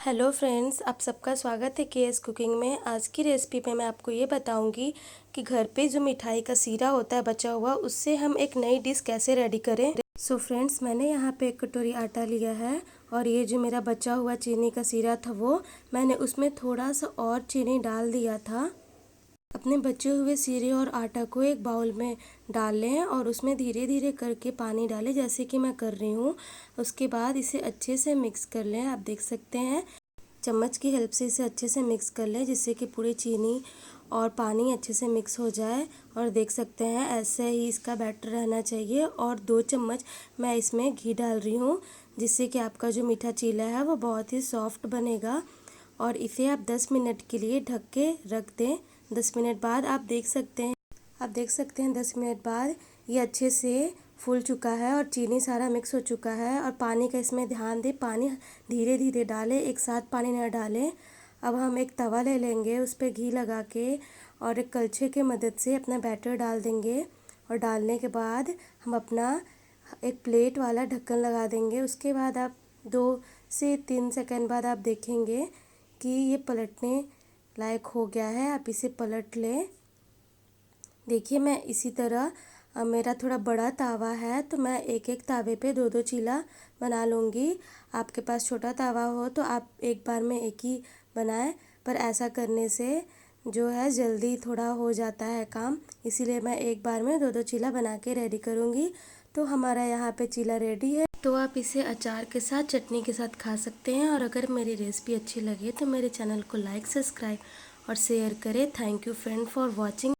Hello friends, आप सबका स्वागत है के एस कुकिंग में। आज की रेसिपी में मैं आपको ये बताऊंगी कि घर पे जो मिठाई का सीरा होता है बचा हुआ, उससे हम एक नई डिश कैसे रेडी करें। सो फ्रेंड्स, मैंने यहाँ पे एक कटोरी आटा लिया है और ये जो मेरा बचा हुआ चीनी का सीरा था वो मैंने उसमें थोड़ा सा और चीनी डाल दिया था। अपने बचे हुए सीरे और आटा को एक बाउल में डाल लें और उसमें धीरे धीरे करके पानी डालें, जैसे कि मैं कर रही हूँ। उसके बाद इसे अच्छे से मिक्स कर लें। आप देख सकते हैं, चम्मच की हेल्प से इसे अच्छे से मिक्स कर लें, जिससे कि पूरी चीनी और पानी अच्छे से मिक्स हो जाए। और देख सकते हैं, ऐसे ही इसका बैटर रहना चाहिए। और 2 चम्मच मैं इसमें घी डाल रही हूँ, जिससे कि आपका जो मीठा चीला है वो बहुत ही सॉफ्ट बनेगा। और इसे आप 10 मिनट के लिए ढक के रख दें। 10 मिनट बाद आप देख सकते हैं 10 मिनट बाद ये अच्छे से फूल चुका है और चीनी सारा मिक्स हो चुका है। और पानी का इसमें ध्यान दें, पानी धीरे धीरे डालें, एक साथ पानी न डालें। अब हम एक तवा ले लेंगे, उस पर घी लगा के और एक कलछे की मदद से अपना बैटर डाल देंगे। और डालने के बाद हम अपना एक प्लेट वाला ढक्कन लगा देंगे। उसके बाद आप 2 से 3 सेकंड बाद आप देखेंगे कि ये पलटने लायक हो गया है। आप इसे पलट लें। देखिए, मैं इसी तरह मेरा थोड़ा बड़ा तावा है तो मैं एक एक तावे पे 2-2 चीला बना लूँगी। आपके पास छोटा तावा हो तो आप एक बार में एक ही बनाएं, पर ऐसा करने से जो है जल्दी थोड़ा हो जाता है काम, इसीलिए मैं एक बार में 2-2 चीला बना के रेडी करूँगी। तो हमारा यहाँ पे चीला रेडी है। तो आप इसे अचार के साथ, चटनी के साथ खा सकते हैं। और अगर मेरी रेसिपी अच्छी लगे तो मेरे चैनल को लाइक, सब्सक्राइब और शेयर करें। Thank you friend for watching.